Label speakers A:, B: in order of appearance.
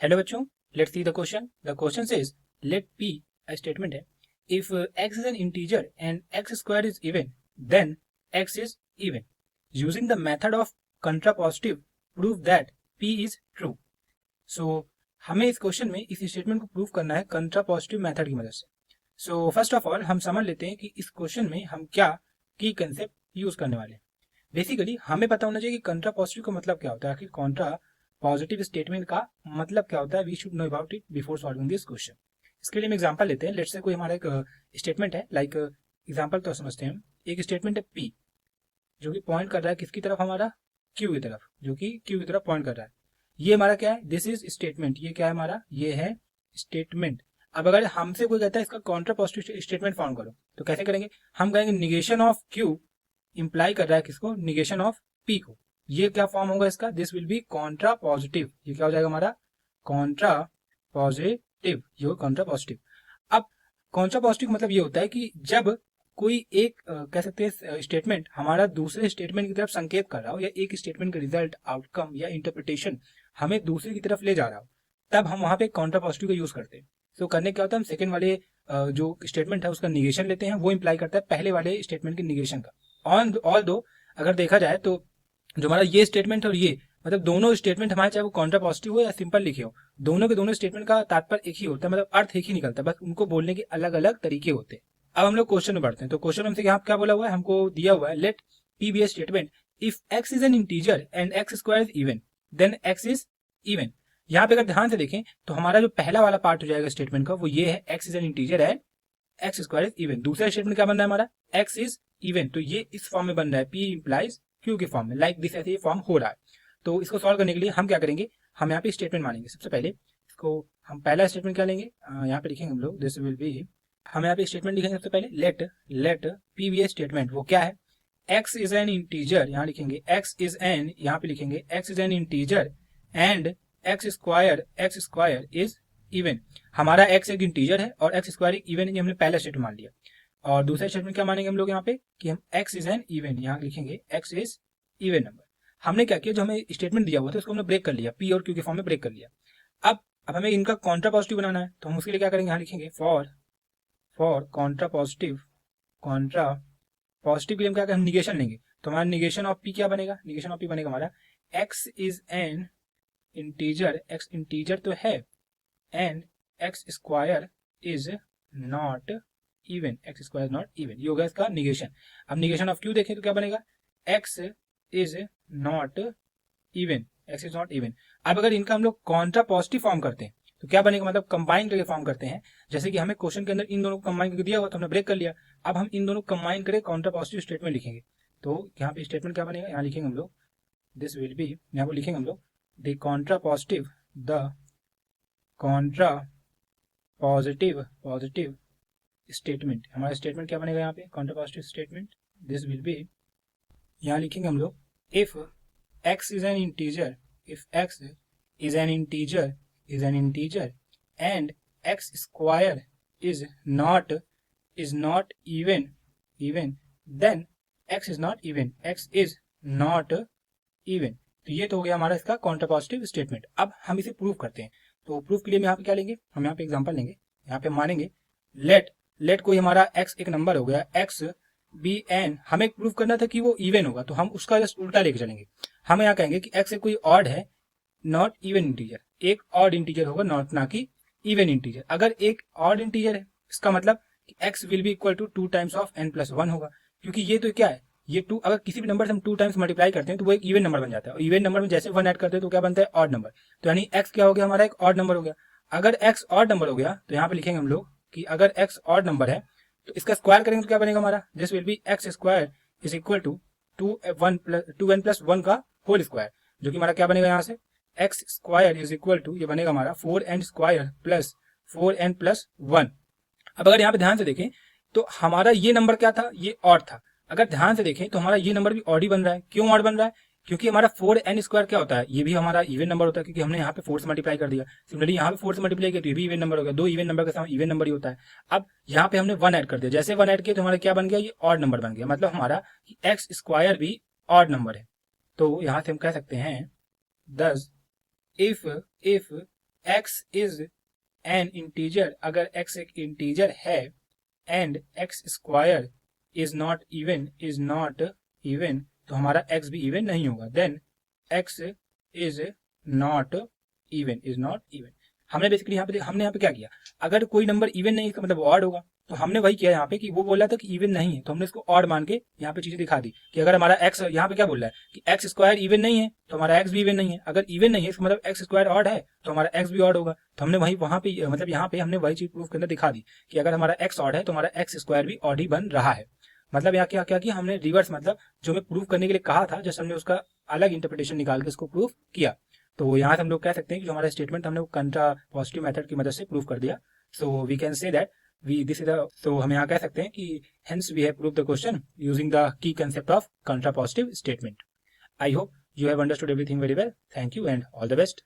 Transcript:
A: Hello बच्चों, let's see the question. The question says let P a statement है if x is an integer and x square is even then x is even using the method of contrapositive prove that p is true. So हमें इस question में इस statement को prove करना है कंट्रापोजिटिव method की मदद से। सो फर्स्ट ऑफ ऑल हम समझ लेते हैं कि इस क्वेश्चन में हम क्या की कंसेप्ट यूज करने वाले हैं। बेसिकली हमें पता होना चाहिए कि कंट्रापोजिटिव का मतलब क्या होता है, आखिर कंट्रा पॉजिटिव स्टेटमेंट का मतलब क्या होता है। We should know about it before solving this question. इसके लिए हम एग्जांपल लेते हैं। लेट्स से कोई हमारा एक स्टेटमेंट है, लाइक एग्जांपल तो समझते हैं हम। एक स्टेटमेंट है पी जो कि पॉइंट कर रहा है किसकी तरफ, हमारा क्यू की तरफ, जो कि क्यू की तरफ पॉइंट कर रहा है। ये हमारा क्या है, दिस इज स्टेटमेंट। ये क्या है हमारा, ये है स्टेटमेंट। अब अगर हमसे कोई कहता है इसका कॉन्ट्रा पॉजिटिव स्टेटमेंट फॉर्म करो, तो कैसे करेंगे? हम कहेंगे निगेशन ऑफ क्यू इंप्लाई कर रहा है किसको, निगेशन ऑफ पी को। ये क्या फॉर्म होगा इसका, this will B Contra positive. ये क्या हो जाएगा हमारा, कॉन्ट्रा पॉजिटिव। ये कॉन्ट्रा पॉजिटिव। अब कॉन्ट्रा पॉजिटिव मतलब ये होता है कि जब कोई एक कह सकते हैं स्टेटमेंट हमारा दूसरे स्टेटमेंट की तरफ संकेत कर रहा हो, या एक स्टेटमेंट का रिजल्ट, आउटकम या इंटरप्रिटेशन हमें दूसरे की तरफ ले जा रहा हो, तब हम वहां पे कॉन्ट्रा पॉजिटिव का यूज करते हैं। तो करने क्या होता है, हम सेकंड वाले जो स्टेटमेंट है उसका निगेशन लेते हैं। वो इंप्लाई करता है पहले वाले स्टेटमेंट के निगेशन का। ऑल दो अगर देखा जाए तो जो हमारा ये स्टेटमेंट और ये, मतलब दोनों स्टेटमेंट हमारे, चाहे वो कॉन्ट्रा पॉजिटिव हो या सिंपल लिखे हो, दोनों के दोनों स्टेटमेंट का तात्पर्य एक ही होता है, मतलब अर्थ एक ही निकलता है, बस उनको बोलने के अलग अलग तरीके होते हैं। अब हम लोग क्वेश्चन में बढ़ते हैं। तो क्वेश्चन हमसे यहाँ क्या बोला हुआ है, हमको दिया हुआ है let P be a statement if X is an integer and X square is even then X is even. यहाँ पे अगर ध्यान से देखें तो हमारा जो पहला वाला पार्ट हो जाएगा स्टेटमेंट का, वो ये है x is an integer and X square is even. दूसरा स्टेटमेंट क्या बन रहा है हमारा, एक्स इज इवन। तो ये इस फॉर्म में बन रहा है, पी इंप्लाइज क्यू के फॉर्म में, लाइक दिस ऐसे ये फॉर्म हो रहा है। तो इसको सॉल्व करने के लिए हम क्या करेंगे, हम यहाँ पे स्टेटमेंट मानेंगे। सबसे पहले इसको हम पहला स्टेटमेंट क्या लेंगे, यहाँ पे लिखेंगे हम लोग, दिस विल बी, हम यहाँ पे स्टेटमेंट लिखेंगे सबसे पहले let P be a statement. वो क्या है, एक्स इज एन इंटीजर, यहाँ लिखेंगे एक्स इज एन, यहाँ पे लिखेंगे x is an integer and X square is even. हमारा एक्स एक इंटीजर है और एक्स स्क्वायर एक इवन है, ये हमने पहला स्टेटमेंट मान लिया। और दूसरा स्टेटमेंट क्या मानेंगे हम लोग यहाँ पे, कि हम एक्स इज एन इवन, यहाँ लिखेंगे एक्स इज इवन नंबर। हमने क्या किया, जो हमें स्टेटमेंट दिया हुआ था उसको हमने ब्रेक कर लिया, पी और क्यू के फॉर्म में ब्रेक कर लिया। अब हमें इनका कॉन्ट्रा पॉजिटिव बनाना है, तो हम उसके लिए क्या करेंगे, यहाँ लिखेंगे फॉर कॉन्ट्रा पॉजिटिव के लिए हम क्या करेंगे, निगेशन लेंगे। तो हमारा निगेशन ऑफ पी क्या बनेगा, निगेशन ऑफ पी बनेगा हमारा x is an integer, x integer तो है, and X square is not even, x square not even. ये होगा इसका निगेशन। अब निगेशन ऑफ क्यू देखें तो क्या बनेगा, x is not even, X is not even. अब अगर इनका हम लोग कॉन्ट्रा पॉजिटिव फॉर्म करते हैं तो क्या बनेगा, मतलब कंबाइन करके फॉर्म करते हैं। जैसे कि हमें क्वेश्चन के अंदर इन दोनों को कंबाइन करके दिया हुआ तो हमने ब्रेक कर लिया। अब हम इन दोनों को कंबाइन करके कॉन्ट्रा पॉजिटिव स्टेटमेंट लिखेंगे। तो यहाँ पे स्टेटमेंट क्या बनेगा, यहाँ लिखेंगे हम लोग, दिस विल बी, यहाँ पर लिखेंगे हम लोग द कॉन्ट्रा पॉजिटिव स्टेटमेंट। हमारा स्टेटमेंट क्या बनेगा यहाँ पे, contrapositive statement, this will be, यहाँ लिखेंगे हम लोग if X is an integer, if X is an integer and X square is not even then X is not even, X is not even. तो ये तो हो गया हमारा इसका कॉन्ट्रा पॉजिटिव स्टेटमेंट। अब हम इसे प्रूव करते हैं। तो प्रूफ के लिए हम यहाँ पे क्या लेंगे, हम यहाँ पे एग्जांपल लेंगे। यहाँ पे मानेंगे लेट कोई हमारा x एक नंबर हो गया, x बी एन, हमें प्रूव करना था कि वो इवन होगा, तो हम उसका जस्ट उल्टा लेके चलेंगे। हम यहाँ कहेंगे कि x कोई ऑड है, नॉट इवन इंटीजर, एक ऑड इंटीजर होगा, नॉट ना कि इवन इंटीजर। अगर एक ऑड इंटीजर है इसका मतलब कि x will be equal to 2 times of n+1 होगा, क्योंकि ये तो क्या है, ये 2 अगर किसी भी नंबर से हम 2 टाइम्स मल्टीप्लाई करते हैं तो वो एक इवन नंबर बन जाता है, और इवन नंबर में जैसे 1 ऐड करते हैं तो क्या बनता है, ऑड नंबर। तो यानी x क्या हो गया, हमारा एक ऑड नंबर हो गया। अगर x ऑड नंबर हो गया तो यहाँ पे लिखेंगे हम लोग कि अगर x ऑड नंबर है तो इसका स्क्वायर करेंगे तो क्या बनेगा हमारा, this will be X square is equal to 2n+1 का होल स्क्वायर, जो कि हमारा क्या बनेगा, यहाँ से X square is equal to, ये बनेगा हमारा 4n स्क्वायर प्लस 4n+1। अब अगर यहाँ पे ध्यान से देखें तो हमारा ये नंबर क्या था, ये ऑड था। अगर ध्यान से देखें तो हमारा ये नंबर भी ऑड ही बन रहा है। क्यों ऑड बन रहा है, क्योंकि हमारा 4n स्क्वायर क्या होता है, ये भी हमारा इवन नंबर होता है, क्योंकि हमने यहाँ पे 4 से मल्टीप्लाई कर दिया। सिमिलरली यहाँ पे 4 से मल्टीप्लाई किया तो ये भी इवन नंबर हो गया। दो इवन नंबर के साथ इवन नंबर ही होता है। अब यहाँ पे हमने 1 ऐड कर दिया, जैसे 1 ऐड किया तो हमारा क्या बन गया, ये ऑड नंबर बन गया। मतलब हमारा एक्स स्क्वायर भी ऑड नंबर है। तो यहाँ से हम कह सकते हैं thus if x is an integer, अगर x एक इंटीजर है and x square is not even, तो हमारा x भी इवन नहीं होगा, then x is not even. हमने बेसिकली हमने यहाँ पे क्या किया, अगर कोई नंबर इवन नहीं इसका मतलब ऑड होगा, तो हमने वही किया यहाँ पे कि वो बोला था कि इवन नहीं है तो हमने इसको ऑड मान के यहाँ पे चीजें दिखा दी कि अगर हमारा x यहाँ पे क्या बोल रहा है कि x स्क्वायर इवन नहीं है तो हमारा x भी इवन नहीं है, अगर इवन नहीं है इसका मतलब x स्क्वायर ऑड है तो हमारा x भी ऑड होगा। तो हमने वही वहां पे मतलब यहाँ पे हमने वही चीज प्रूफ के अंदर दिखा दी कि अगर हमारा x ऑड है तो हमारा x स्क्वायर भी ऑड ही बन रहा है। मतलब यहाँ क्या क्या किया हमने रिवर्स, मतलब जो मैं प्रूफ करने के लिए कहा था जस्ट हमने उसका अलग इंटरप्रिटेशन निकाल के इसको प्रूफ किया। तो यहाँ से हम लोग कह सकते हैं कि जो हमारा स्टेटमेंट हमने वो कंट्रा पॉजिटिव मेथड की मदद से प्रूव कर दिया। So we can say that so हम यहाँ कह सकते हैं कि hence we have proved the question using the key concept of contrapositive statement. I hope you have understood everything very well. Thank you and all the best.